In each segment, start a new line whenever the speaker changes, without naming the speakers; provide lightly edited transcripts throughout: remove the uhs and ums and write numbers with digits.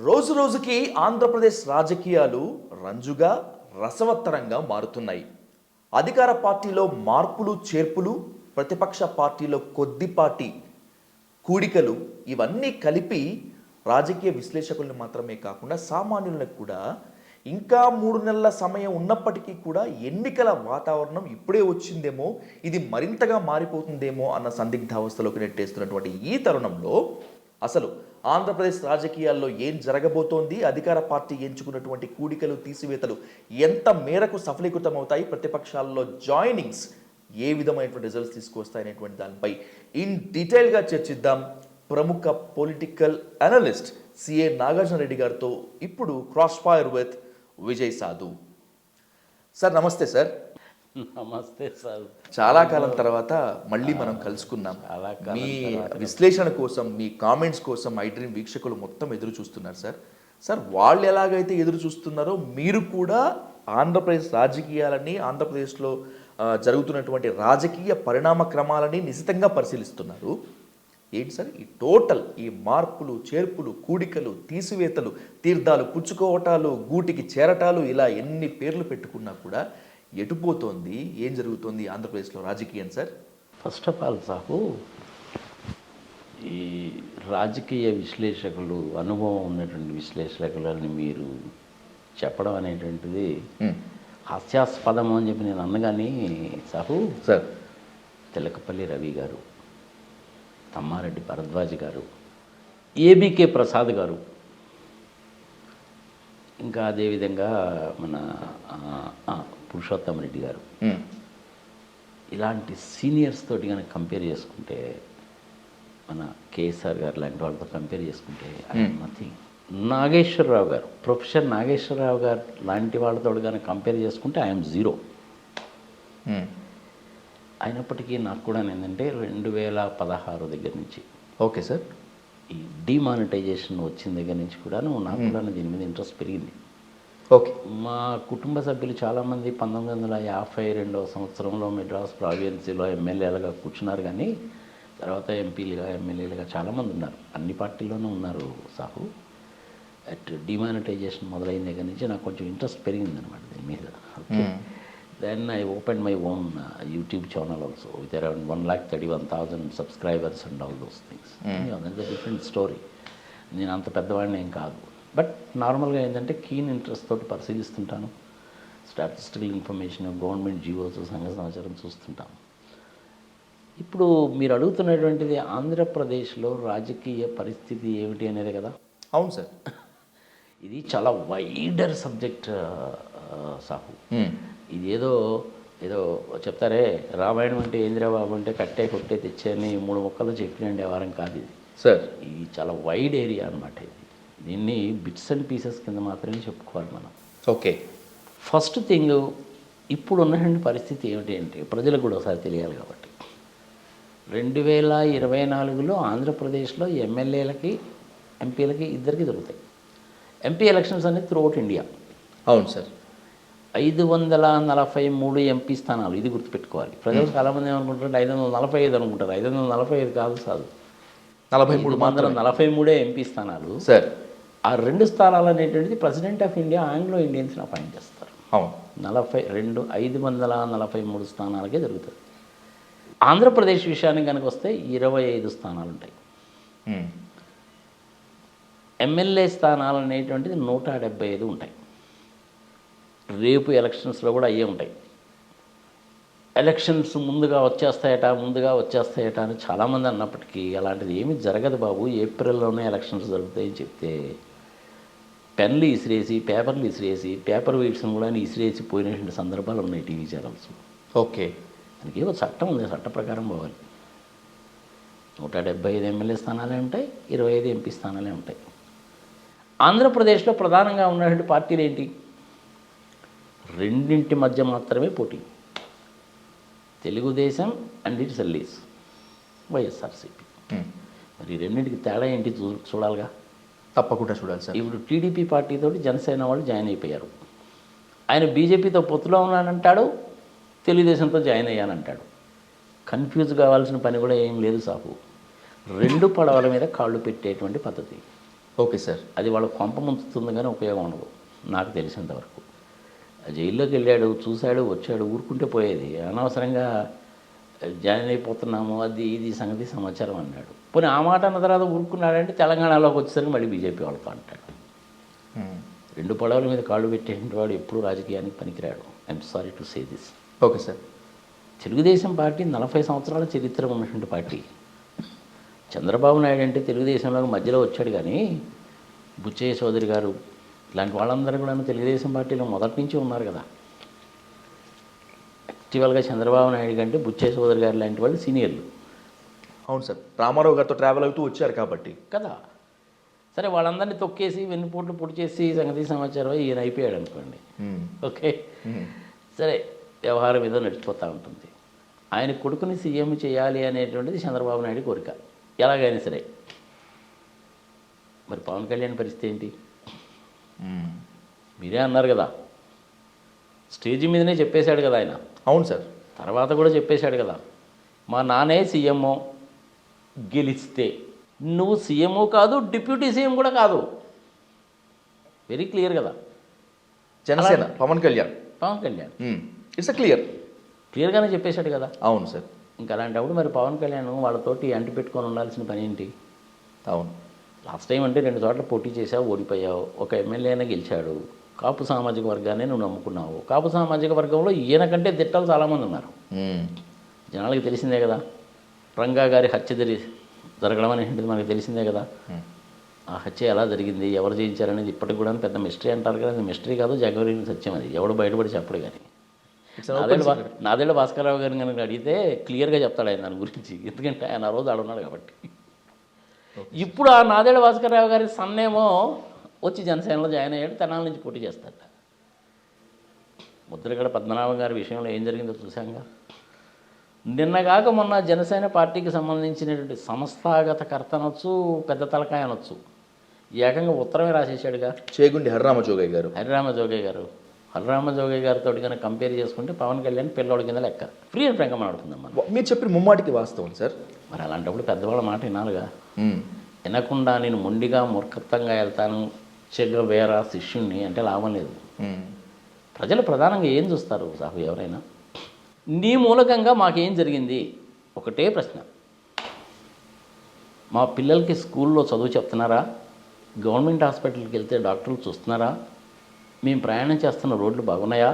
రోజు రోజుకి ఆంధ్రప్రదేశ్ రాజకీయాలు రంజుగా రసవత్తరంగా మారుతున్నాయి. అధికార పార్టీలో మార్పులు చేర్పులు, ప్రతిపక్ష పార్టీలో కొద్దిపాటి కూడికలు ఇవన్నీ కలిపి రాజకీయ విశ్లేషకులను మాత్రమే కాకుండా సామాన్యులకు కూడా ఇంకా 3 నెలల సమయం ఉన్నప్పటికీ కూడా ఎన్నికల వాతావరణం ఇప్పుడే వచ్చిందేమో, ఇది మరింతగా మారిపోతుందేమో అన్న సందిగ్ధావస్థలోకి నెట్టేస్తున్నటువంటి ఈ తరుణంలో అసలు ఆంధ్రప్రదేశ్ రాజకీయాల్లో ఏం జరగబోతోంది, అధికార పార్టీ ఎంచుకున్నటువంటి కూడికలు తీసివేతలు ఎంత మేరకు సఫలీకృతమవుతాయి, ప్రతిపక్షాల్లో జాయినింగ్స్ ఏ విధమైనటువంటి రిజల్ట్స్ తీసుకొస్తాయనేటువంటి దానిపై ఇన్ డీటెయిల్గా చర్చిద్దాం. ప్రముఖ political analyst CA Nagarjuna Reddy గారితో ఇప్పుడు క్రాస్ ఫైర్ విత్ విజయ్ సాధు. సార్ నమస్తే. సార్
నమస్తే సార్.
చాలా కాలం తర్వాత మళ్ళీ మనం కలుసుకున్నాం. మీ విశ్లేషణ కోసం, మీ కామెంట్స్ కోసం ఐ డ్రీమ్ వీక్షకులు మొత్తం ఎదురు చూస్తున్నారు సార్. సార్ వాళ్ళు ఎలాగైతే ఎదురు చూస్తున్నారో మీరు కూడా ఆంధ్రప్రదేశ్ రాజకీయాలని, ఆంధ్రప్రదేశ్లో జరుగుతున్నటువంటి రాజకీయ పరిణామ క్రమాలని నిశితంగా పరిశీలిస్తున్నారు. ఏంటి సార్ ఈ టోటల్ ఈ మార్పులు చేర్పులు, కూడికలు, తీసివేతలు, తీర్థాలు పుచ్చుకోవటాలు, గూటికి చేరటాలు, ఇలా ఎన్ని పేర్లు పెట్టుకున్నా కూడా ఎటుపోతోంది, ఏం జరుగుతోంది ఆంధ్రప్రదేశ్లో రాజకీయం sir?
First of all Sahu, ఈ రాజకీయ విశ్లేషకులు, అనుభవం ఉన్నటువంటి విశ్లేషకులని మీరు చెప్పడం అనేటువంటిది హాస్యాస్పదం అని చెప్పి నేను అన్నగాని సాహు
సార్,
తెలకపల్లి రవి గారు, తమ్మారెడ్డి భరద్వాజ్ గారు, ఏబికే ప్రసాద్ గారు, ఇంకా అదేవిధంగా మన పురుషోత్తమ రెడ్డి గారు, ఇలాంటి సీనియర్స్ తోటి కనుక కంపేర్ చేసుకుంటే, మన కేఎస్ఆర్ గారు లాంటి వాళ్ళతో కంపేర్ చేసుకుంటే నథింగ్. నాగేశ్వరరావు గారు, ప్రొఫెసర్ నాగేశ్వరరావు గారు లాంటి వాళ్ళతో కనుక కంపేర్ చేసుకుంటే ఐఎమ్ జీరో. అయినప్పటికీ నాకు కూడా ఏంటంటే 2016 దగ్గర నుంచి,
ఓకే సార్,
ఈ డిమానిటైజేషన్ వచ్చిన దగ్గర నుంచి కూడా నాకు కూడా దీని మీద ఇంట్రెస్ట్ పెరిగింది.
ఓకే.
మా కుటుంబ సభ్యులు చాలామంది 1952వ సంవత్సరంలో మెడ్రాస్ ప్రావిన్సీలో ఎమ్మెల్యేలుగా కూర్చున్నారు, కానీ తర్వాత ఎంపీలుగా, ఎమ్మెల్యేలుగా చాలామంది ఉన్నారు, అన్ని పార్టీల్లోనూ ఉన్నారు సాహు. అట్ డిమానిటైజేషన్ మొదలైన దగ్గర నుంచి నాకు కొంచెం ఇంట్రెస్ట్ పెరిగిందనమాట దీని మీద. Okay. Then I opened my own YouTube channel also with around 1,31,000 subscribers and all those things. That's a different story. నేను అంత పెద్దవాడిని ఏం కాదు, బట్ నార్మల్గా ఏంటంటే కీన్ ఇంట్రెస్ట్ తోటి పరిశీలిస్తుంటాను. స్టాటిస్టికల్ ఇన్ఫర్మేషన్, గవర్నమెంట్ జీవోస్, సంఘ సమాచారం చూస్తుంటాను. ఇప్పుడు మీరు అడుగుతున్నటువంటిది ఆంధ్రప్రదేశ్లో రాజకీయ పరిస్థితి ఏమిటి అనేది కదా?
అవును సార్.
ఇది చాలా వైడర్ సబ్జెక్ట్ సాహు. ఇది ఏదో చెప్తారే, రామాయణం అంటే ఏందిరా బాబు అంటే కట్టే కొట్టే తెచ్చేని 3 ముక్కలు చెప్పిన వ్యవహారం కాదు ఇది
సార్.
ఇది చాలా వైడ్ ఏరియా అనమాట. దీన్ని బిట్స్ అండ్ పీసెస్ కింద మాత్రమే చెప్పుకోవాలి మనం.
ఓకే.
ఫస్ట్ థింగ్, ఇప్పుడు ఉన్నటువంటి పరిస్థితి ఏమిటి అంటే ప్రజలకు కూడా ఒకసారి తెలియాలి కాబట్టి, 2024లో ఆంధ్రప్రదేశ్లో ఎమ్మెల్యేలకి, ఎంపీలకి ఇద్దరికి దొరుకుతాయి. ఎంపీ ఎలక్షన్స్ అనేది త్రూఅవుట్ ఇండియా.
అవును సార్.
543 ఎంపీ స్థానాలు, ఇది గుర్తుపెట్టుకోవాలి. ప్రజలు చాలామంది ఏమనుకుంటారంటే 545 అనుకుంటారు. 545 కాదు సార్, 43 ఎంపీ స్థానాలు
సార్.
ఆ 2 స్థానాలు అనేటువంటిది ప్రెసిడెంట్ ఆఫ్ ఇండియా ఆంగ్లో ఇండియన్స్ని అపాయింట్ చేస్తారు.
అవును.
543 స్థానాలకే జరుగుతుంది. ఆంధ్రప్రదేశ్ విషయానికి కనుక వస్తే 25 స్థానాలు ఉంటాయి. ఎమ్మెల్యే స్థానాలు అనేటువంటిది 175 ఉంటాయి. రేపు ఎలక్షన్స్లో కూడా అయ్యే ఉంటాయి. ఎలక్షన్స్ ముందుగా వచ్చేస్తాయట అని చాలామంది అన్నప్పటికీ అలాంటిది ఏమీ జరగదు బాబు. ఏప్రిల్లోనే ఎలక్షన్స్ జరుగుతాయని చెప్తే పెన్లు ఇసిరేసి, పేపర్లు ఇసిరేసి, పేపర్ వెయిట్స్ని కూడా ఇసిరేసి పోయినటువంటి సందర్భాలు ఉన్నాయి టీవీ ఛానల్స్.
ఓకే.
దానికి ఏదో చట్టం ఉంది, చట్ట ప్రకారం పోవాలి. 175 ఎమ్మెల్యే స్థానాలే ఉంటాయి, 25 ఎంపీ స్థానాలే ఉంటాయి. ఆంధ్రప్రదేశ్లో ప్రధానంగా ఉన్నటువంటి పార్టీలు ఏంటి? రెండింటి మధ్య మాత్రమే పోటీ, Telugu Desam and it's Ally's YSRCP. మరి రెండింటికి తేడా ఏంటి చూడాలిగా.
తప్పకుండా చూడాలి సార్.
ఇప్పుడు టీడీపీ పార్టీతోటి జనసేన వాళ్ళు జాయిన్ అయిపోయారు. ఆయన బీజేపీతో పొత్తులో ఉన్నానంటాడు, తెలుగుదేశంతో జాయిన్ అయ్యానంటాడు. కన్ఫ్యూజ్ కావాల్సిన పని కూడా ఏం లేదు సాపు. రెండు పడవల మీద కాళ్ళు పెట్టేటువంటి పద్ధతి.
Okay sir.
అది వాళ్ళ కొంప ముంచుతుంది కానీ ఉపయోగం ఉండదు నాకు తెలిసినంతవరకు. జైల్లోకి వెళ్ళాడు, చూశాడు, వచ్చాడు, ఊరుకుంటే పోయేది. అనవసరంగా జాయిన్ అయిపోతున్నాము అది ఇది సంగతి సమాచారం అన్నాడు. పోనీ ఆ మాట అన్న తర్వాత ఊరుకున్నాడంటే తెలంగాణలోకి వచ్చేసరికి మళ్ళీ బీజేపీ వాళ్ళతో అంటాడు. రెండు పడవల మీద కాళ్ళు పెట్టేటువంటి వాడు ఎప్పుడూ రాజకీయానికి పనికిరాడు. I'm sorry to say this.
Okay sir.
Telugu Desam party 40 సంవత్సరాల చరిత్ర ఉన్నటువంటి పార్టీ. చంద్రబాబు నాయుడు అంటే తెలుగుదేశంలో మధ్యలో వచ్చాడు కానీ బుచ్చయ్య చౌదరి గారు ఇలాంటి వాళ్ళందరూ కూడా తెలుగుదేశం పార్టీలో మొదటి నుంచి ఉన్నారు కదా. యాక్చువల్గా చంద్రబాబు నాయుడు కంటే బుచ్చయ్య చౌదరి గారు లాంటి వాళ్ళు సీనియర్లు.
అవును సార్, రామారావు గారితో ట్రావెల్ అవుతూ వచ్చారు కాబట్టి
కదా. సరే వాళ్ళందరినీ తొక్కేసి వెన్నుపోట్లు పొడి చేసి సంగతి సమాచారం ఈయన అయిపోయాడు అనుకోండి. ఓకే, సరే వ్యవహారం ఏదో నడిచిపోతూ ఉంటుంది. ఆయన కొడుకుని సీఎం చేయాలి అనేటువంటిది చంద్రబాబు నాయుడు కోరిక ఎలాగైనా సరే. మరి పవన్ కళ్యాణ్ పరిస్థితి ఏంటి? మీరే అన్నారు కదా, స్టేజ్ మీదనే చెప్పేశాడు కదా ఆయన.
అవును సార్.
తర్వాత కూడా చెప్పేశాడు కదా, మా నాన్నే సీఎంఓ, గెలిస్తే నువ్వు సీఎంఓ కాదు, డిప్యూటీ సీఎం కూడా కాదు. వెరీ క్లియర్ కదా.
జనసేన పవన్ కళ్యాణ్ ఇట్స్
క్లియర్గానే చెప్పేశాడు కదా.
అవును సార్.
ఇంకా అలాంటప్పుడు మరి పవన్ కళ్యాణ్ వాళ్ళతోటి అంటి పెట్టుకొని ఉండాల్సిన పని ఏంటి?
అవును,
లాస్ట్ టైం అంటే 2 చోట్ల పోటీ చేసావు, ఓడిపోయావు. ఒక ఎమ్మెల్యేనే గెలిచాడు. కాపు సామాజిక వర్గాన్ని నువ్వు నమ్ముకున్నావు. కాపు సామాజిక వర్గంలో ఈయన కంటే దిట్టాలు చాలామంది ఉన్నారు. జనాలకి తెలిసిందే కదా. రంగా గారి హత్య జరగడం అనేటువంటిది మనకు తెలిసిందే కదా. ఆ హత్య ఎలా జరిగింది, ఎవరు చేయించారనేది ఇప్పటికి కూడా పెద్ద మిస్టరీ అంటారు కదా. అది మిస్టరీ కాదు, జగవరి సత్యం. అది ఎవడు బయటపడి చెప్పడు. కానీ నాదేళ్ల భాస్కరరావు గారిని కనుక అడిగితే క్లియర్గా చెప్తాడు ఆయన దాని గురించి. ఎందుకంటే ఆయన ఆ రోజు ఆడున్నాడు కాబట్టి. ఇప్పుడు ఆ నాదేళ్ల భాస్కరరావు గారి సన్నేమో వచ్చి జనసేనలో జాయిన్ అయ్యాడు. తెనాల నుంచి పోటీ చేస్తాడు. ముద్రగడ పద్మనాభం గారి విషయంలో ఏం జరిగిందో చూసాంగా. నిన్నగాక మొన్న జనసేన పార్టీకి సంబంధించినటువంటి సంస్థాగత కర్త అనొచ్చు, పెద్ద తలకాయ అనొచ్చు, ఏకంగా ఉత్తరమే రాసేసాడుగా.
చేగుండి హరిరామజోగయ్య గారు హరిరామజోగయ్య గారితో కనుక కంపేర్ చేసుకుంటే పవన్ కళ్యాణ్ పిల్లోడి కింద లెక్క. ఫ్రీ అండ్ ఫ్రాంక్గా మాట్లాడుతుందమ్మా. మీరు చెప్పిన ముమ్మాటికి వాస్తవం సార్.
మరి అలాంటప్పుడు పెద్దవాళ్ళ మాట వినాలిగా. వినకుండా నేను మొండిగా మూర్ఖత్వంగా వెళ్తాను, చెగ్గ వేరా శిష్యుణ్ణి అంటే లాభం లేదు. ప్రజలు ప్రధానంగా ఏం చూస్తారు సాహు? ఎవరైనా నీ మూలకంగా మాకేం జరిగింది ఒకటే ప్రశ్న. మా పిల్లలకి స్కూల్లో చదువు చెప్తున్నారా? గవర్నమెంట్ హాస్పిటల్కి వెళ్తే డాక్టర్లు చూస్తున్నారా? మేము ప్రయాణం చేస్తున్న రోడ్లు బాగున్నాయా?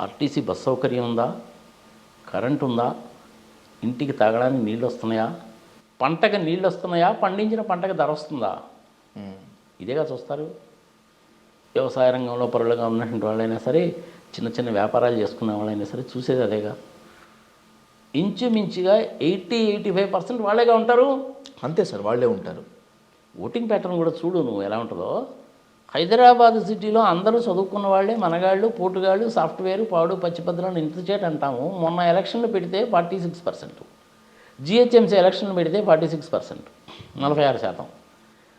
ఆర్టీసీ బస్ సౌకర్యం ఉందా? కరెంట్ ఉందా? ఇంటికి తాగడానికి నీళ్ళు వస్తున్నాయా? పంటకు నీళ్ళు వస్తున్నాయా? పండించిన పంటకు ధర వస్తుందా? ఇదేగా చూస్తారు. వ్యవసాయ రంగంలో పరులుగా ఉన్నటువంటి వాళ్ళైనా సరే, చిన్న చిన్న వ్యాపారాలు చేసుకునే వాళ్ళైనా సరే చూసేది అదేగా. ఇంచుమించుగా 80-85% వాళ్ళేగా ఉంటారు.
అంతే సార్, వాళ్ళే ఉంటారు.
ఓటింగ్ ప్యాటర్న్ కూడా చూడు నువ్వు ఎలా ఉంటుందో. హైదరాబాద్ సిటీలో అందరూ చదువుకున్న వాళ్ళే, మనగాళ్ళు, పోటుగాళ్ళు, సాఫ్ట్వేర్, పాడు, పచ్చిపత్రాలు ఇంత చేట అంటాము. మొన్న ఎలక్షన్లు పెడితే 46%, జిహెచ్ఎంసీ ఎలక్షన్లు పెడితే 46%, 46%.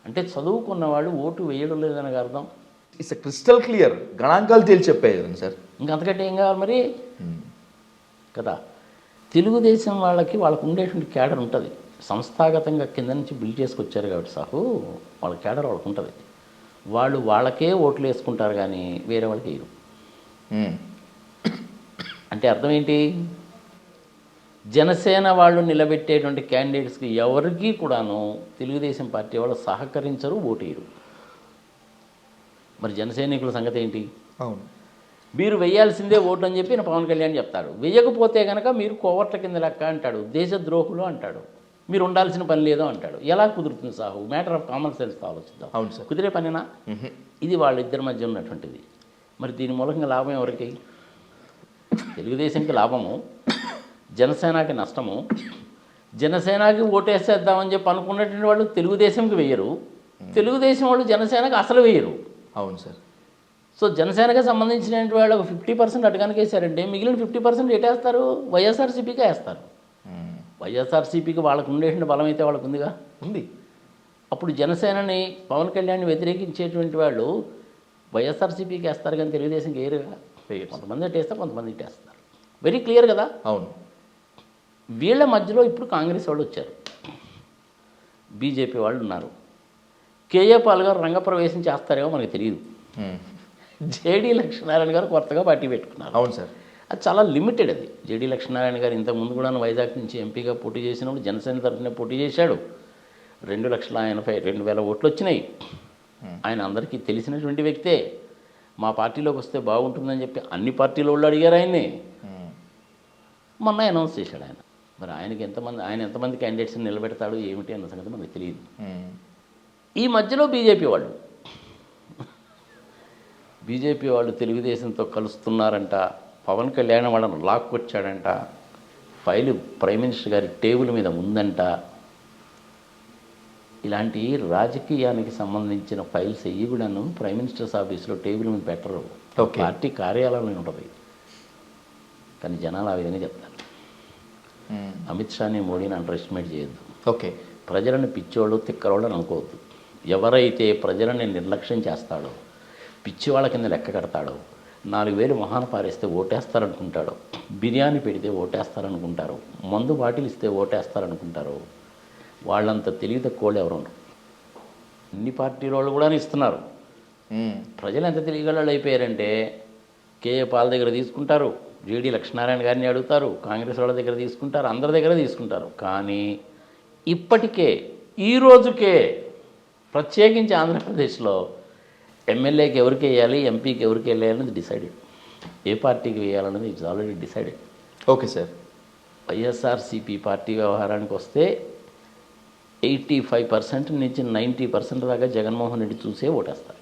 అంటే చదువుకున్న వాళ్ళు ఓటు వేయడం లేదని అర్థం.
ఇట్స్ క్రిస్టల్ క్లియర్, గణాంకాలు తేల్చి చెప్పేది సార్.
ఇంకంతకంటే ఏం కావాలి మరి కదా. తెలుగుదేశం వాళ్ళకి ఉండేటువంటి క్యాడర్ ఉంటుంది. సంస్థాగతంగా కింద నుంచి బిల్డ్ చేసుకొచ్చారు కాబట్టి సాహు, వాళ్ళ క్యాడర్ వాళ్ళకు ఉంటుంది. వాళ్ళకే ఓట్లు వేసుకుంటారు కానీ వేరే వాళ్ళకి వేయరు. అంటే అర్థం ఏంటి? జనసేన వాళ్ళు నిలబెట్టేటువంటి క్యాండిడేట్స్కి ఎవరికి కూడాను తెలుగుదేశం పార్టీ వాళ్ళు సహకరించరు, ఓటు వేయరు. మరి జనసైనికుల సంగతి ఏంటి?
అవును,
మీరు వెయ్యాల్సిందే ఓటు అని చెప్పి పవన్ కళ్యాణ్ చెప్తాడు. వెయ్యకపోతే కనుక మీరు కోవర్ట్ల కింద లెక్క అంటాడు, దేశద్రోహులు అంటాడు, మీరు ఉండాల్సిన పని లేదో అంటాడు. ఎలా కుదురుతుంది సాహు? మ్యాటర్ ఆఫ్ కామన్ సెన్స్తో ఆలోచిద్దాం.
అవును సార్.
కుదిరే పనినా? ఇది వాళ్ళిద్దరి మధ్య ఉన్నటువంటిది. మరి దీని మూలంగా లాభం ఎవరికి? తెలుగుదేశంకి లాభము, జనసేనకి నష్టము. జనసేనకి ఓటేసేద్దామని చెప్పి అనుకున్నటువంటి వాళ్ళు తెలుగుదేశంకి వేయరు, తెలుగుదేశం వాళ్ళు జనసేనకి అసలు వేయరు.
అవును సార్.
సో జనసేనకి సంబంధించినటువంటి వాళ్ళు ఒక 50% అటుగానికి వేశారంటే మిగిలిన 50% ఎటేస్తారు? వైఎస్ఆర్సీపీకే వేస్తారు. వైఎస్ఆర్సీపీకి వాళ్ళకు ఉండేటువంటి బలం అయితే వాళ్ళకు ఉందిగా,
ఉంది.
అప్పుడు జనసేనని, పవన్ కళ్యాణ్ని వ్యతిరేకించేటువంటి వాళ్ళు వైఎస్ఆర్సీపీకి వేస్తారు కానీ తెలుగుదేశంకి వేయరుగా. కొంతమంది ఎట్టేస్తారు, కొంతమంది ఇట్టేస్తారు. వెరీ క్లియర్ కదా.
అవును.
వీళ్ళ మధ్యలో ఇప్పుడు కాంగ్రెస్ వాళ్ళు వచ్చారు. బీజేపీ వాళ్ళు ఉన్నారు. కేఏ పాల్ గారు రంగప్రవేశం చేస్తారేమో మనకు తెలియదు. జేడీ లక్ష్మీనారాయణ గారు కొత్తగా పార్టీ పెట్టుకున్నారు.
అవును సార్.
అది చాలా లిమిటెడ్. అది జేడీ లక్ష్మీనారాయణ గారు ఇంతకుముందు కూడా వైజాగ్ నుంచి ఎంపీగా పోటీ చేసినప్పుడు జనసేన తరఫున పోటీ చేశాడు. 2,82,000 ఓట్లు వచ్చినాయి. ఆయన అందరికీ తెలిసినటువంటి వ్యక్తే. మా పార్టీలోకి వస్తే బాగుంటుందని చెప్పి అన్ని పార్టీల వాళ్ళు అడిగారు ఆయన్ని. మొన్న అనౌన్స్ చేశాడు ఆయన. మరి ఆయన ఎంతమంది క్యాండిడేట్స్ని నిలబెడతాడు ఏమిటి అన్న సంగతి మనకు తెలియదు. ఈ మధ్యలో బీజేపీ వాళ్ళు తెలుగుదేశంతో కలుస్తున్నారంట. పవన్ కళ్యాణ్ వాళ్ళని లాక్కొచ్చాడంట. ఫైలు ప్రైమ్ మినిస్టర్ గారి టేబుల్ మీద ఉందంట. ఇలాంటి రాజకీయానికి సంబంధించిన ఫైల్స్ అయ్యి కూడాను ప్రైమ్ మినిస్టర్స్ ఆఫీస్లో టేబుల్ మీద పెట్టరు. పార్టీ కార్యాలయంలో ఉంటుంది. కానీ జనాలు ఆ విధంగా చెప్తారు. అమిత్ షాని మోడీని అండర్ ఎస్టిమేట్ చేయొద్దు.
ఓకే.
ప్రజలను పిచ్చోళ్ళు తిక్కరోళ్ళు అని అనుకోవద్దు. ఎవరైతే ప్రజలని నిర్లక్ష్యం చేస్తాడో, పిచ్చివాళ్ళ కింద లెక్క కడతాడో, 4,000 మొహాన పారేస్తే ఓటేస్తారనుకుంటాడో, బిర్యానీ పెడితే ఓటేస్తారనుకుంటారో, మందు బాటిల్ ఇస్తే ఓటేస్తారనుకుంటారో, వాళ్ళంత తెలివి తక్కువ ఎవరు ఉండరు. అన్ని పార్టీల వాళ్ళు కూడా ఇస్తున్నారు. ప్రజలు ఎంత తెలివిగలళ్ళు అయిపోయారంటే కేఏ పాల్ దగ్గర తీసుకుంటారు, జేడీ లక్ష్మీనారాయణ గారిని అడుగుతారు, కాంగ్రెస్ వాళ్ళ దగ్గర తీసుకుంటారు, అందరి దగ్గర తీసుకుంటారు. కానీ ఇప్పటికే ఈ రోజుకే ప్రత్యేకించి ఆంధ్రప్రదేశ్లో ఎమ్మెల్యేకి ఎవరికి వేయాలి, ఎంపీకి ఎవరికి వేయాలనేది డిసైడెడ్. ఏ పార్టీకి వేయాలనేది it's already decided.
Okay sir.
YSRCP party వ్యవహారానికి వస్తే 85% నుంచి 90% దాకా జగన్మోహన్ రెడ్డి చూసే ఓటేస్తారు.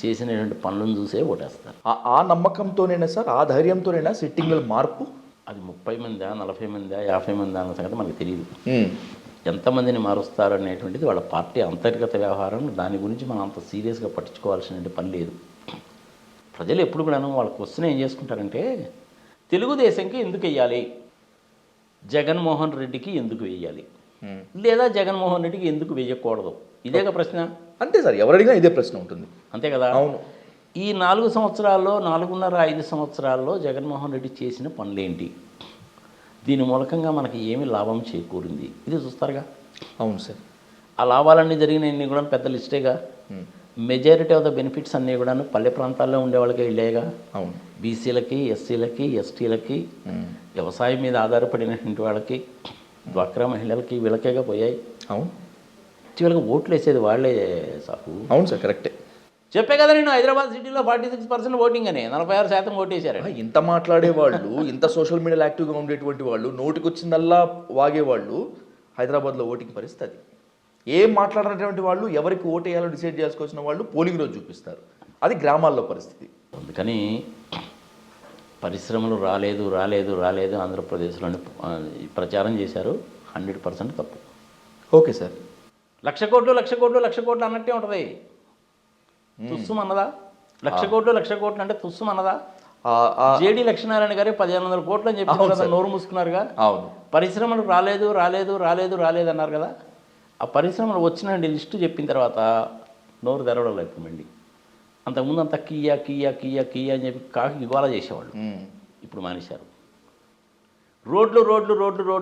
చేసినటువంటి పనులను చూసే ఓటేస్తారు.
ఆ నమ్మకంతోనేనా సార్, ఆ ధైర్యంతోనేనా సిట్టింగ్ల మార్పు?
అది 30 మందా 40 మందా 50 మందా అన్న సంగతి మనకు తెలియదు. ఎంతమందిని మారుస్తారు అనేటువంటిది వాళ్ళ పార్టీ అంతర్గత వ్యవహారం. దాని గురించి మనం అంత సీరియస్గా పట్టించుకోవాల్సిన పని లేదు. ప్రజలు ఎప్పుడు కూడాను వాళ్ళ క్వశ్చన్ ఏం చేసుకుంటారంటే తెలుగుదేశంకి ఎందుకు వెయ్యాలి, జగన్మోహన్ రెడ్డికి ఎందుకు వెయ్యాలి, లేదా జగన్మోహన్ రెడ్డికి ఎందుకు వేయకూడదు, ఇదేగా ప్రశ్న.
అంతే సార్, ఎవరడిగినా ఇదే ప్రశ్న ఉంటుంది.
అంతే కదా.
అవును.
ఈ 4 సంవత్సరాల్లో 4.5 సంవత్సరాల్లో జగన్మోహన్ రెడ్డి చేసిన పనులేంటి, దీని మూలకంగా మనకి ఏమి లాభం చేకూరింది, ఇది చూస్తారుగా.
అవును సార్.
ఆ లాభాలన్నీ జరిగినవన్నీ కూడా పెద్ద లిస్టేగా. మెజారిటీ ఆఫ్ ద బెనిఫిట్స్ అన్నీ కూడా పల్లె ప్రాంతాల్లో ఉండే వాళ్ళకి వెళ్ళాయిగా. అవును. బీసీలకి, ఎస్సీలకి, ఎస్టీలకి, వ్యవసాయం మీద ఆధారపడినటువంటి వాళ్ళకి, డ్వాక్రా మహిళలకి, వీళ్ళకేగా పోయాయి. అవును. చివరికి ఓట్లు వేసేది వాళ్ళే సాకు.
అవును సార్, కరెక్టే.
చెప్పే కదా నేను, హైదరాబాద్ సిటీలో 46% ఓటింగ్ అని, 46% ఓటేశారు.
ఇంత మాట్లాడేవాళ్ళు, ఇంత సోషల్ మీడియాలో యాక్టివ్గా ఉండేటువంటి వాళ్ళు, నోటికి వచ్చిందల్లా వాగేవాళ్ళు, హైదరాబాద్లో ఓటింగ్ పరిస్థితి. ఏం మాట్లాడినటువంటి వాళ్ళు, ఎవరికి ఓటేయాలో డిసైడ్ చేసుకోవాల్సిన వాళ్ళు పోలింగ్ రోజు చూపిస్తారు. అది గ్రామాల్లో పరిస్థితి.
అందుకని పరిశ్రమలు రాలేదు ఆంధ్రప్రదేశ్లోని ప్రచారం చేశారు. 100% తప్పు.
Okay sir.
1,00,00,000 కోట్లు అన్నట్టే ఉంటుంది. తుస్సుమన్నదా? 1,00,00,000 కోట్లు అంటే తుస్సుమన్నదా? జేడీ లక్ష్మీనారాయణ గారే 1,500 కోట్లు అని చెప్పి కదా నోరు మూసుకున్నారుగా. అవును. పరిశ్రమలు రాలేదు అన్నారు కదా. ఆ పరిశ్రమలు వచ్చిన లిస్టు చెప్పిన తర్వాత నోరు తెరవడం లేదు మళ్ళీ. అంతకుముందు అంతా కియా అని చెప్పి కాకి ఇవాళ చేసేవాళ్ళు. ఇప్పుడు మానేశారు. రోడ్లు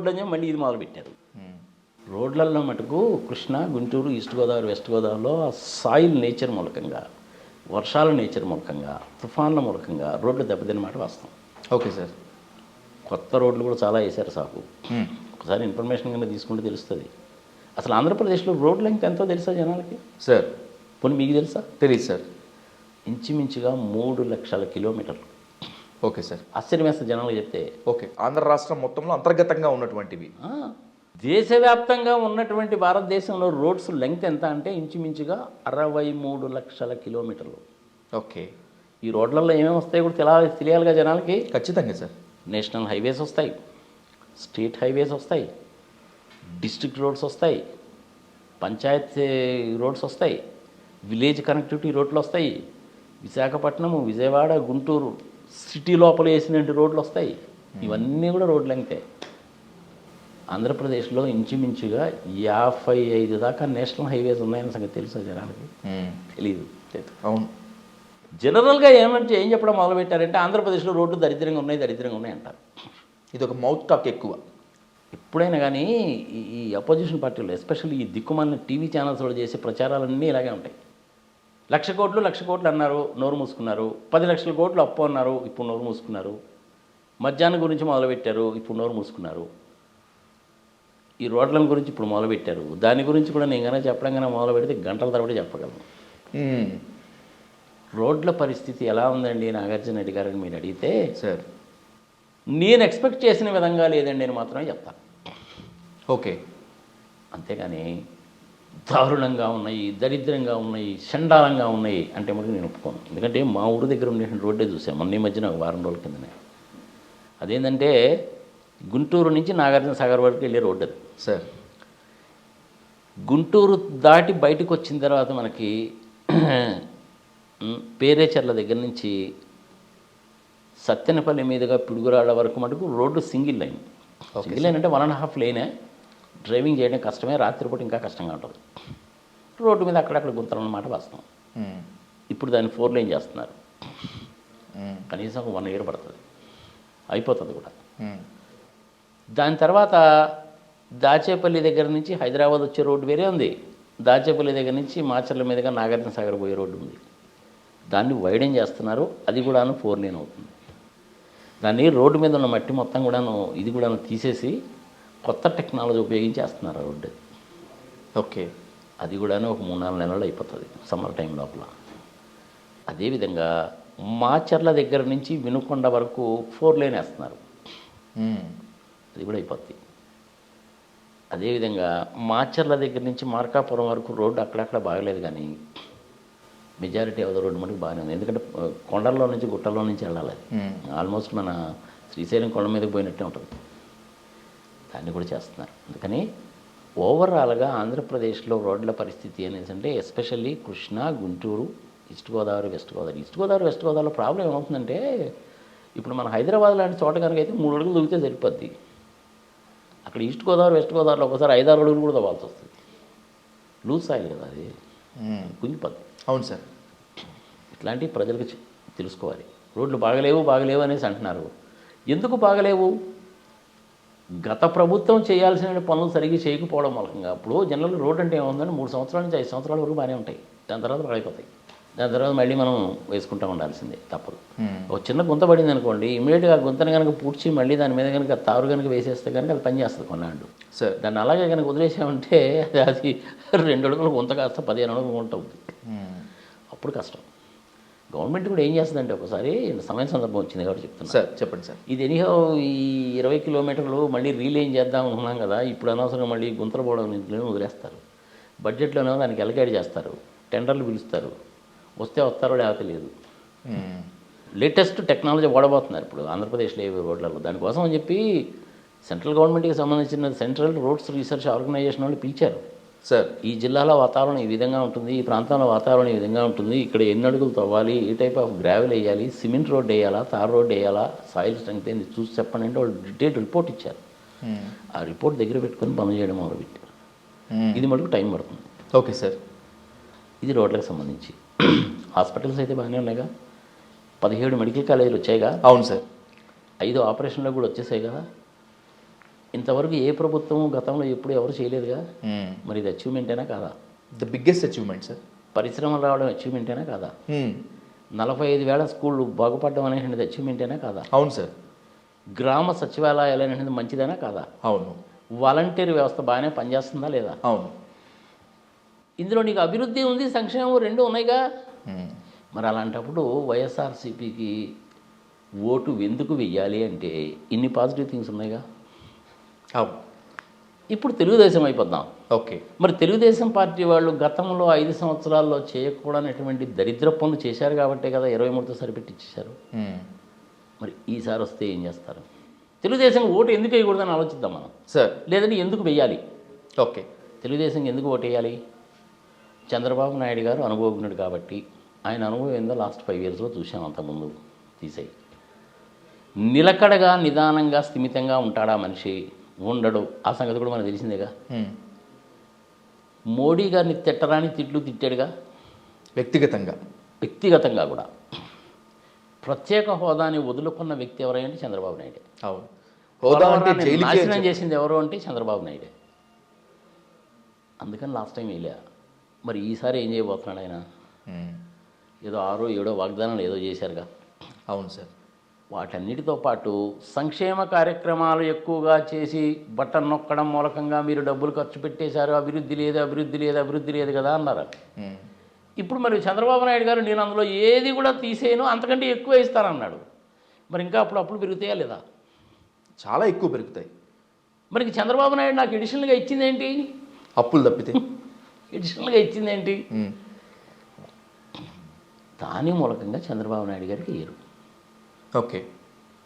అని చెప్పి మళ్ళీ ఇది మొదలుపెట్టారు. రోడ్లలో మటుకు కృష్ణా, గుంటూరు, ఈస్ట్ గోదావరి, వెస్ట్ గోదావరిలో ఆ సాయిల్ నేచర్ మూలకంగా, వర్షాల నేచర్ మూలకంగా, తుఫాన్ల మూలకంగా రోడ్లు దెబ్బతిన్న మాట వాస్తవం.
Okay sir.
కొత్త రోడ్లు కూడా చాలా వేశారు సాకు. ఒకసారి ఇన్ఫర్మేషన్ కింద తీసుకుంటే తెలుస్తుంది. అసలు ఆంధ్రప్రదేశ్లో రోడ్ లెంగ్త్ ఎంతో తెలుసా జనాలకి?
సార్
పోనీ మీకు తెలుసా?
తెలియదు సార్.
ఇంచుమించుగా 3 లక్షల కిలోమీటర్లు.
Okay sir.
ఆశ్చర్యం వేస్తే జనాలకు చెప్తే.
ఓకే. ఆంధ్ర రాష్ట్రం మొత్తంలో అంతర్గతంగా ఉన్నటువంటివి.
దేశవ్యాప్తంగా ఉన్నటువంటి భారతదేశంలో రోడ్స్ లెంగ్త్ ఎంత అంటే ఇంచుమించుగా 63 లక్షల కిలోమీటర్లు.
ఓకే.
ఈ రోడ్లలో ఏమేమి వస్తాయి కూడా తెలియాలిగా జనాలకి.
ఖచ్చితంగా సార్.
నేషనల్ హైవేస్ వస్తాయి, స్టేట్ హైవేస్ వస్తాయి, డిస్ట్రిక్ట్ రోడ్స్ వస్తాయి, పంచాయత్ రోడ్స్ వస్తాయి, విలేజ్ కనెక్టివిటీ రోడ్లు వస్తాయి, విశాఖపట్నము, విజయవాడ, గుంటూరు సిటీ లోపల వేసినటువంటి రోడ్లు వస్తాయి. ఇవన్నీ కూడా రోడ్ లెంగ్తే. ఆంధ్రప్రదేశ్లో ఇంచుమించుగా 55 దాకా నేషనల్ హైవేస్ ఉన్నాయని సంగతి తెలుసా జనాలకి? తెలీదు. అవును. జనరల్గా ఏం చెప్పడం మొదలుపెట్టారంటే ఆంధ్రప్రదేశ్లో రోడ్లు దరిద్రంగా ఉన్నాయి అంటారు.
ఇది ఒక మౌత్ టాక్ ఎక్కువ.
ఎప్పుడైనా కానీ ఈ అపోజిషన్ పార్టీలు ఎస్పెషల్లీ ఈ దిక్కుమాలిన టీవీ ఛానల్స్ వాళ్ళు చేసే ప్రచారాలన్నీ ఇలాగే ఉంటాయి. 1,00,00,000 కోట్లు అన్నారు, నోరు మూసుకున్నారు. 10 లక్షల కోట్లు అప్పు అన్నారు, ఇప్పుడు నోరు మూసుకున్నారు. మద్యాన్ని గురించి మొదలుపెట్టారు, ఇప్పుడు నోరు మూసుకున్నారు. ఈ రోడ్ల గురించి ఇప్పుడు మొదలుపెట్టారు. దాని గురించి కూడా నేను కనుక చెప్పడం కన్నా మొదలు పెడితే గంటల తరబడి చెప్పగలను. రోడ్ల పరిస్థితి ఎలా ఉందండి నాగార్జున రెడ్డి గారిని మీరు అడిగితే,
సార్
నేను ఎక్స్పెక్ట్ చేసిన విధంగా లేదండి అని మాత్రమే చెప్తాను.
ఓకే.
అంతేగాని దారుణంగా ఉన్నాయి, దరిద్రంగా ఉన్నాయి, చండాలంగా ఉన్నాయి అంటే మటుకు నేను ఒప్పుకోను. ఎందుకంటే మా ఊరి దగ్గర ఉండే రోడ్డే చూసాను మొన్న ఈ మధ్యన ఒక వారం రోజుల కిందనే. అదేంటంటే గుంటూరు నుంచి నాగార్జున సాగర్ వరకు వెళ్ళే రోడ్డు అది.
సార్
గుంటూరు దాటి బయటకు వచ్చిన తర్వాత మనకి పేరేచర్ల దగ్గర నుంచి సత్తెనపల్లి మీదుగా పిడుగురాళ్ళ వరకు మటుకు road single line. Single line అంటే 1.5 లేనే. డ్రైవింగ్ చేయడం కష్టమే, రాత్రిపూట ఇంకా కష్టంగా ఉంటుంది. రోడ్డు మీద అక్కడక్కడ గుంతలు అన్నమాట వాస్తవం. ఇప్పుడు దాన్ని 4 లైన్ చేస్తున్నారు. కనీసం 1 ఇయర్ పడుతుంది, అయిపోతుంది కూడా. దాని తర్వాత దాచేపల్లి దగ్గర నుంచి హైదరాబాద్ వచ్చే రోడ్డు వేరే ఉంది. దాచేపల్లి దగ్గర నుంచి మాచర్ల మీదుగా నాగార్జున సాగర్ పోయే రోడ్డు ఉంది. దాన్ని వైడెన్ చేస్తున్నారు, అది కూడాను 4 లేన్ అవుతుంది. దాన్ని రోడ్డు మీద ఉన్న మట్టి మొత్తం కూడాను ఇది కూడాను తీసేసి కొత్త టెక్నాలజీ ఉపయోగించి చేస్తున్నారు ఆ రోడ్డు.
ఓకే.
అది కూడాను ఒక 3-4 నెలలు అయిపోతుంది సమ్మర్ టైం లోపల. అదేవిధంగా మాచర్ల దగ్గర నుంచి వినుకొండ వరకు 4 లేన్ వేస్తున్నారు, అది కూడా అయిపోద్ది. అదేవిధంగా మాచర్ల దగ్గర నుంచి మార్కాపురం వరకు రోడ్డు అక్కడక్కడ బాగలేదు, కానీ మెజారిటీ ఆఫ్ ద రోడ్డు మనకి బాగానే ఉంది. ఎందుకంటే కొండల్లో నుంచి గుట్టల్లో నుంచి వెళ్ళాలి. ఆల్మోస్ట్ మన శ్రీశైలం కొండ మీదకి పోయినట్టే ఉంటుంది. దాన్ని కూడా చేస్తున్నారు. అందుకని ఓవరాల్గా ఆంధ్రప్రదేశ్లో రోడ్ల పరిస్థితి అనేది అంటే especially Krishna, Guntur, east Godavari, west Godavari. East Godavari, west గోదావరిలో ప్రాబ్లం ఏమవుతుందంటే, ఇప్పుడు మన హైదరాబాద్ లాంటి చోట కనుక అయితే 3 అడుగులు దొరికితే సరిపోద్ది. అక్కడ ఈస్ట్ గోదావరి, వెస్ట్ గోదావరిలో ఒకసారి 5-6 అడుగులు కూడా తవ్వాల్సి వస్తుంది. లూజ్ సాయిల్ కదా అది, కుంగిపోద్ది.
అవును సార్.
ఇట్లాంటివి ప్రజలకు తెలుసుకోవాలి. రోడ్లు బాగలేవు అనేసి అంటున్నారు. ఎందుకు బాగలేవు? గత ప్రభుత్వం చేయాల్సిన పనులు సరిగ్గా చేయకపోవడం మూలంగా. ఇప్పుడు జనరల్గా రోడ్ అంటే ఏముందంటే 3 సంవత్సరాల నుంచి 5 సంవత్సరాల వరకు బాగానే ఉంటాయి. దాని తర్వాత పడిపోతాయి. దాని తర్వాత మళ్ళీ మనం వేసుకుంటూ ఉండాల్సిందే, తప్పదు. ఒక చిన్న గుంత పడింది అనుకోండి, ఇమీడియట్గా ఆ గుంతను కనుక పూడ్చి మళ్ళీ దాని మీద కనుక తారు కనుక వేసేస్తే కనుక అది పనిచేస్తుంది కొన్నాళ్ళు.
సార్
దాన్ని అలాగే కనుక వదిలేసామంటే అది 2 అడుగులు గుంత కాస్త 15 అడుగులు గుంట అవుతుంది. అప్పుడు కష్టం. గవర్నమెంట్ కూడా ఏం చేస్తుందంటే ఒకసారి సమయం సందర్భం వచ్చింది కాబట్టి చెప్తున్నా.
సార్ చెప్పండి సార్.
ఇది ఎనీహో ఈ 20 కిలోమీటర్లు మళ్ళీ రీలైన్ చేద్దాం అనుకున్నాం కదా, ఇప్పుడు అనవసరంగా మళ్ళీ గుంతలు పోవడం ఇంట్లోనే వదిలేస్తారు. బడ్జెట్లోనే దానికి ఎలకేట్ చేస్తారు, టెండర్లు పిలుస్తారు, వస్తే వస్తారో లేకపోతే లేదు. లేటెస్ట్ టెక్నాలజీ వాడబోతున్నారు ఇప్పుడు ఆంధ్రప్రదేశ్లో ఏవి రోడ్లలో. దానికోసం అని చెప్పి సెంట్రల్ గవర్నమెంట్కి సంబంధించిన సెంట్రల్ రోడ్స్ రీసెర్చ్ ఆర్గనైజేషన్ వాళ్ళు పిలిచారు.
సార్
ఈ జిల్లాలో వాతావరణం ఈ విధంగా ఉంటుంది, ఈ ప్రాంతంలో వాతావరణం ఈ విధంగా ఉంటుంది, ఇక్కడ ఎన్ని అడుగులు తవ్వాలి, ఏ టైప్ ఆఫ్ గ్రావెల్ వేయాలి, సిమెంట్ రోడ్ వేయాలా, తార్ రోడ్ వేయాలా, సాయిల్ స్ట్రెంగ్త్ ఏంది చూసి చెప్పండి అంటే వాళ్ళు డీటెయిల్ రిపోర్ట్ ఇచ్చారు. ఆ రిపోర్ట్ దగ్గర పెట్టుకొని పనులు చేయడం మొదలుపెట్టారు. ఇది మటుకు టైం పడుతుంది.
Okay sir.
ఇది రోడ్లకు సంబంధించి. హాస్పిటల్స్ అయితే బాగానే ఉన్నాయిగా, 17 మెడికల్ కాలేజీలు వచ్చాయిగా.
అవును సార్.
5 ఆపరేషన్లు కూడా వచ్చేసాయి కదా. ఇంతవరకు ఏ ప్రభుత్వం గతంలో ఎప్పుడు ఎవరు చేయలేదుగా. మరి ఇది అచీవ్మెంటేనా కాదా?
The biggest achievement sir.
పరిశ్రమలు రావడం అచీవ్మెంటేనా కాదా? 45,000 స్కూళ్ళు బాగుపడడం అనేటువంటిది అచీవ్మెంటేనా కాదా?
అవును సార్.
గ్రామ సచివాలయాలు అనేటువంటిది మంచిదేనా కాదా?
అవును.
వాలంటీర్ వ్యవస్థ బాగానే పనిచేస్తుందా లేదా?
అవును.
ఇందులో నీకు అభివృద్ధి ఉంది, సంక్షేమం 2 ఉన్నాయిగా. మరి అలాంటప్పుడు వైఎస్ఆర్సీపీకి ఓటు ఎందుకు వెయ్యాలి అంటే ఇన్ని పాజిటివ్ థింగ్స్ ఉన్నాయిగా. ఇప్పుడు తెలుగుదేశం అయిపోద్దాం.
ఓకే.
మరి తెలుగుదేశం పార్టీ వాళ్ళు గతంలో 5 సంవత్సరాల్లో చేయకూడనటువంటి దరిద్ర పనులు చేశారు కాబట్టే కదా 23తో సరిపెట్టించేశారు. మరి ఈసారి వస్తే ఏం చేస్తారు? తెలుగుదేశం ఓటు ఎందుకు వేయకూడదని ఆలోచిద్దాం మనం
సార్.
లేదంటే ఎందుకు వెయ్యాలి?
ఓకే.
తెలుగుదేశం ఎందుకు ఓటు వేయాలి? చంద్రబాబు నాయుడు గారు అనుభవజ్ఞుడు కాబట్టి ఆయన అనుభవం ఏందో లాస్ట్ 5 ఇయర్స్లో చూసాం. అంతకుముందు తీసేయి. నిలకడగా నిదానంగా స్థిమితంగా ఉంటాడా మనిషి? ఉండడు. ఆ సంగతి కూడా మనకు తెలిసిందేగా. మోడీ గారిని తిట్టరాని తిట్లు తిట్టాడుగా వ్యక్తిగతంగా కూడా. ప్రత్యేక హోదాని వదులుకున్న వ్యక్తి ఎవరంటే చంద్రబాబు నాయుడు.
అవును. హోదా అంటే
పోలవరాన్ని
జైలుకే
నాశనం చేసింది ఎవరు అంటే చంద్రబాబు నాయుడే. అందుకని లాస్ట్ టైం వేయలే. మరి ఈసారి ఏం చేయబోతున్నాడు ఆయన? ఏదో 6 7 వాగ్దానాలు ఏదో చేశారుగా.
అవును సార్.
వాటన్నిటితో పాటు సంక్షేమ కార్యక్రమాలు ఎక్కువగా చేసి బటన్ నొక్కడం మూలకంగా మీరు డబ్బులు ఖర్చు పెట్టేశారు, అభివృద్ధి లేదు అభివృద్ధి లేదు అభివృద్ధి లేదు కదా అన్నారు. ఇప్పుడు మరి చంద్రబాబు నాయుడు గారు నేను అందులో ఏది కూడా తీసేయను, అంతకంటే ఎక్కువ ఇస్తానన్నాడు. మరి ఇంకా అప్పుడు పెరుగుతాయా లేదా?
చాలా ఎక్కువ పెరుగుతాయి.
మరి చంద్రబాబు నాయుడు నాకు ఎడిషనల్గా ఇచ్చింది ఏంటి?
అప్పులు తప్పితే
ఎడిషనల్గా ఇచ్చింది ఏంటి? దాని మూలకంగా చంద్రబాబు నాయుడు గారికి ఇయ్యరు.
ఓకే.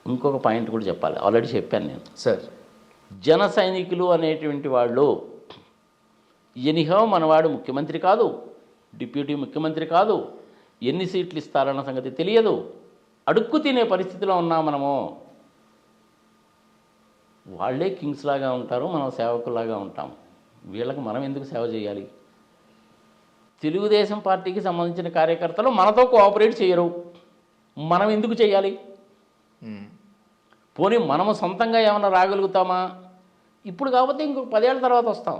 ఇంకొక పాయింట్ కూడా చెప్పాలి, ఆల్రెడీ చెప్పాను నేను
సార్.
జన సైనికులు అనేటువంటి వాళ్ళు ఎనిహో మనవాడు ముఖ్యమంత్రి కాదు, డిప్యూటీ ముఖ్యమంత్రి కాదు, ఎన్ని సీట్లు ఇస్తారన్న సంగతి తెలియదు, అడుక్కు తినే పరిస్థితిలో ఉన్నాం మనము. వాళ్ళే కింగ్స్ లాగా ఉంటారు, మనం సేవకులాగా ఉంటాం. వీళ్ళకి మనం ఎందుకు సేవ చేయాలి? తెలుగుదేశం పార్టీకి సంబంధించిన కార్యకర్తలు మనతో కోఆపరేట్ చేయరు, మనం ఎందుకు చేయాలి? పోనీ మనము సొంతంగా ఏమైనా రాగలుగుతామా? ఇప్పుడు కాకపోతే ఇంకొక 10 ఏళ్ళ తర్వాత వస్తాం,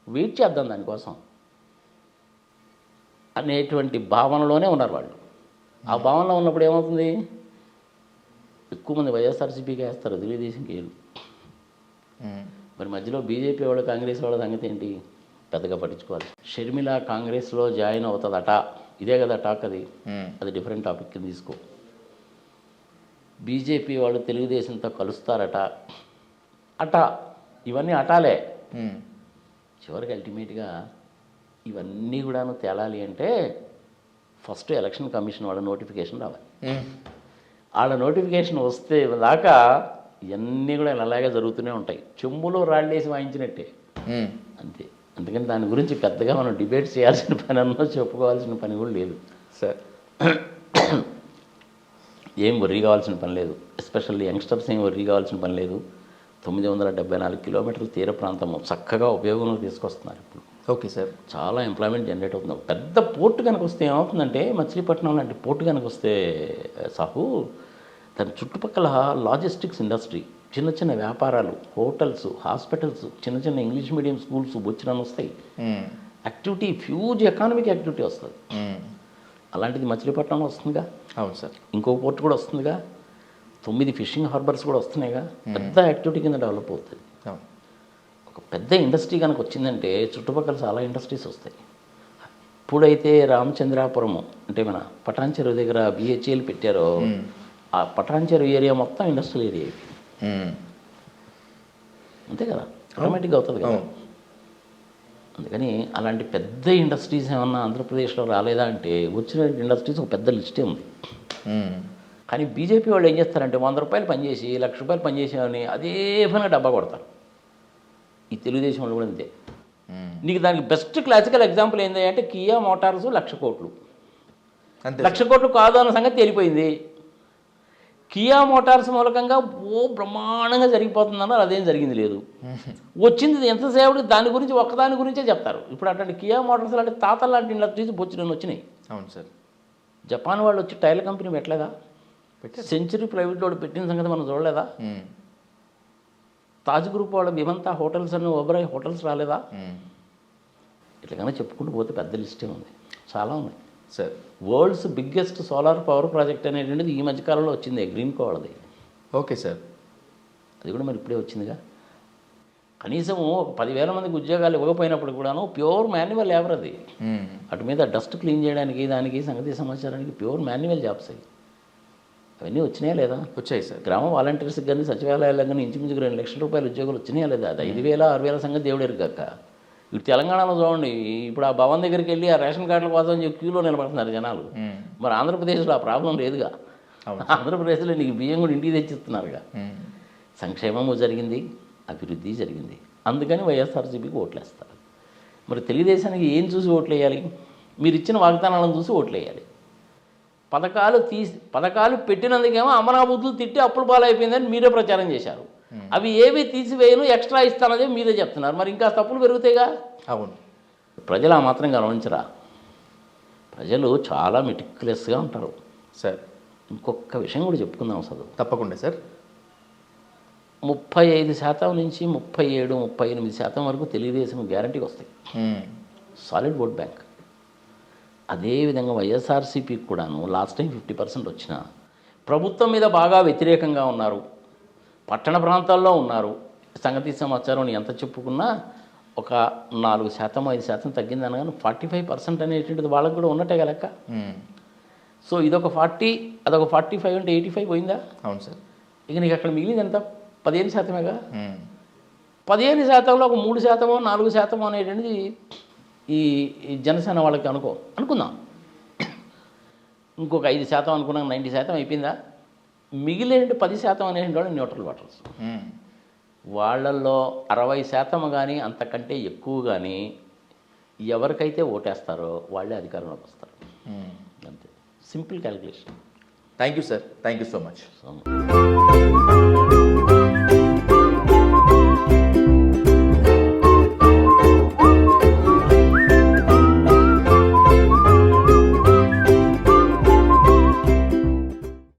వెయిట్ చేద్దాం దానికోసం అనేటువంటి భావనలోనే ఉన్నారు వాళ్ళు. ఆ భావనలో ఉన్నప్పుడు ఏమవుతుంది? ఎక్కువ మంది వైఎస్ఆర్సీపీకి వేస్తారు, తెలుగుదేశంకి వేయరు. మరి మధ్యలో బీజేపీ వాళ్ళు కాంగ్రెస్ వాళ్ళ సంగతి ఏంటి? పెద్దగా పట్టించుకోవాలి. షర్మిల కాంగ్రెస్లో జాయిన్ అవుతుందట, ఇదే కదా టాక్. అది డిఫరెంట్ టాపిక్ కింద తీసుకో. బీజేపీ వాళ్ళు తెలుగుదేశంతో కలుస్తారట అట, ఇవన్నీ అటాలే. చివరికి అల్టిమేట్గా ఇవన్నీ కూడాను తేలాలి అంటే ఫస్ట్ ఎలక్షన్ కమిషన్ వాళ్ళ నోటిఫికేషన్ రావాలి. వాళ్ళ నోటిఫికేషన్ వస్తే దాకా ఇవన్నీ కూడా అలాగే జరుగుతూనే ఉంటాయి, చెంబులో రాళ్ళేసి వాయించినట్టే అంతే. అందుకని దాని గురించి పెద్దగా మనం డిబేట్ చేయాల్సిన పని అన్నో చెప్పుకోవాల్సిన పని కూడా లేదు
సార్.
ఏం వర్రీ కావాల్సిన పని లేదు, ఎస్పెషల్లీ యంగ్స్టర్స్ ఏం వర్రీ కావాల్సిన పని లేదు. 974 కిలోమీటర్ల తీర ప్రాంతము చక్కగా ఉపయోగంలో తీసుకొస్తున్నారు ఇప్పుడు.
Okay sir.
చాలా ఎంప్లాయ్మెంట్ జనరేట్ అవుతుంది. పెద్ద పోర్టు కనుక వస్తే ఏమవుతుందంటే, మచిలీపట్నం లాంటి పోర్టు కనుక వస్తే సాహు, దాని చుట్టుపక్కల లాజిస్టిక్స్ ఇండస్ట్రీ, చిన్న చిన్న వ్యాపారాలు, హోటల్స్, హాస్పిటల్స్, చిన్న చిన్న ఇంగ్లీష్ మీడియం స్కూల్స్ బొచ్చినని వస్తాయి. యాక్టివిటీ, ఫ్యూజ్ ఎకానమిక్ యాక్టివిటీ వస్తుంది. అలాంటిది మచిలీపట్నంలో వస్తుందిగా.
అవును సార్.
ఇంకో పోర్ట్ కూడా వస్తుందిగా, 9 ఫిషింగ్ హార్బర్స్ కూడా వస్తున్నాయిగా. పెద్ద యాక్టివిటీ కింద డెవలప్ అవుతుంది. ఒక పెద్ద ఇండస్ట్రీ కనుక వచ్చిందంటే చుట్టుపక్కల చాలా ఇండస్ట్రీస్ వస్తాయి. ఇప్పుడైతే రామచంద్రాపురము అంటే మన పటాన్ చెరువు దగ్గర బిహెచ్ఎల్ పెట్టారో, ఆ పటాన్ చెరువు ఏరియా మొత్తం ఇండస్ట్రియల్ ఏరియా అయిపోయింది. అంతే కదా, ఆటోమేటిక్గా అవుతుంది కదా. అందుకని అలాంటి పెద్ద ఇండస్ట్రీస్ ఏమన్నా ఆంధ్రప్రదేశ్లో రాలేదా అంటే, వచ్చిన ఇండస్ట్రీస్ ఒక పెద్ద లిస్టే ఉంది. కానీ బీజేపీ వాళ్ళు ఏం చేస్తారంటే, 100 రూపాయలు పనిచేసి 1,00,000 రూపాయలు పనిచేసామని అదే పని డబ్బా కొడతారు. ఈ తెలుగుదేశం వాళ్ళు కూడా అంతే. నీకు దానికి బెస్ట్ క్లాసికల్ ఎగ్జాంపుల్ ఏంటి అంటే, కియా మోటార్స్ 1,00,000 కోట్లు, 1,00,000 కోట్లు కాదు అన్న సంగతి తేలిపోయింది. కియా మోటార్స్ మూలకంగా బ్రహ్మాండంగా జరిగిపోతుందన్నారు, అదేం జరిగింది లేదు. వచ్చింది ఎంతసేపటికి దాని గురించి ఒక్కదాని గురించే చెప్తారు. ఇప్పుడు అట్లాంటి కియా మోటార్స్ లాంటి తాతల లాంటి ఇండస్ట్రీస్ బొచ్చునని వచ్చినాయి.
అవును సార్.
జపాన్ వాళ్ళు వచ్చి టైర్ల కంపెనీ పెట్టలేదా? సెంచరీ ప్రైవేట్ వాళ్ళు పెట్టిన సంగతి మనం చూడలేదా? తాజ్ గ్రూప్ వాళ్ళ విమంతా హోటల్స్ అన్న ఓబరాయ్ హోటల్స్ రాలేదా? ఇట్లాగైనా చెప్పుకుంటూ పోతే పెద్ద లిస్టే ఉంది, చాలా ఉన్నాయి
sir.
World's biggest solar power project అనేటువంటిది ఈ మధ్యకాలంలో వచ్చింది, గ్రీన్ కో వాళ్ళది.
Okay sir.
అది కూడా మరి ఇప్పుడే వచ్చిందిగా. కనీసం 10,000 మందికి ఉద్యోగాలు ఇవ్వకపోయినప్పుడు కూడాను ప్యూర్ మాన్యువల్ లేబర్ అది. అటు మీద డస్ట్ క్లీన్ చేయడానికి, దానికి సంగతి సమాచారానికి ప్యూర్ మాన్యువల్ జాబ్స్ అవి. అవన్నీ వచ్చినాయా లేదా?
వచ్చాయి సార్.
గ్రామ వాలంటీర్స్కి కానీ సచివాలయాలకు కానీ ఇంచుమించుకు 2,00,000 రూపాయల ఉద్యోగాలు వచ్చినాయా లేదా? అది 5,000 6,000 సంగతి దేవుడేరు కాక. ఇప్పుడు తెలంగాణలో చూడండి, ఇప్పుడు ఆ భవన్ దగ్గరికి వెళ్ళి ఆ రేషన్ కార్డుల కోసం క్యూలో నిలబడుతున్నారు జనాలు. మరి ఆంధ్రప్రదేశ్లో ఆ ప్రాబ్లం లేదుగా. ఆంధ్రప్రదేశ్లో నీకు బియ్యం కూడా ఇంటికి తెచ్చిస్తున్నారుగా. సంక్షేమము జరిగింది, అభివృద్ధి జరిగింది. అందుకని వైఎస్ఆర్సీపీకి ఓట్లేస్తారు. మరి తెలుగుదేశానికి ఏం చూసి ఓట్లు వేయాలి? మీరు ఇచ్చిన వాగ్దానాలను చూసి ఓట్లు వేయాలి. పథకాలు పెట్టినందుకేమో అమరాబుద్ధులు తిట్టి అప్పుల పాలైపోయిందని మీరే ప్రచారం చేశారు. అవి ఏవి తీసివేయను, ఎక్స్ట్రా ఇస్తానదే మీరే చెప్తున్నారు. మరి ఇంకా తప్పులు పెరుగుతాయిగా.
అవును.
ప్రజలు ఆ మాత్రం గమనించరా? ప్రజలు చాలా మెటిక్యులస్గా ఉంటారు
సార్.
ఇంకొక విషయం కూడా చెప్పుకుందాం అసలు.
తప్పకుండా సార్.
35% నుంచి 37-38% వరకు తెలుగుదేశం గ్యారంటీకి వస్తాయి. Solid vote bank. అదేవిధంగా వైఎస్ఆర్సీపీకి కూడాను లాస్ట్ టైం 50% వచ్చిన ప్రభుత్వం మీద బాగా వ్యతిరేకంగా ఉన్నారు, పట్టణ ప్రాంతాల్లో ఉన్నారు. సంగతి సమాచారం ఎంత చెప్పుకున్నా ఒక 4%, 5% తగ్గిందనగానే 45% అనేటువంటిది వాళ్ళకు కూడా ఉన్నట్టే లెక్క. సో ఇదొక 40, అదొక 45 అంటే 85 పోయిందా?
అవును సార్.
ఇక నీకు అక్కడ మిగిలింది ఎంత? 15%. 15%లో ఒక 3%, 4% అనేటువంటిది ఈ జనసేన వాళ్ళకి అనుకుందాం. ఇంకొక 5% అనుకున్నాం, 90% అయిపోయిందా? మిగిలిన 10% అనేటువంటి వాళ్ళు న్యూట్రల్ ఓటర్స్. వాళ్ళల్లో 60% కానీ అంతకంటే ఎక్కువ కానీ ఎవరికైతే ఓటేస్తారో వాళ్ళే అధికారంలోకి వస్తారు. అంతే, simple calculation.
Thank you sir, thank you so much.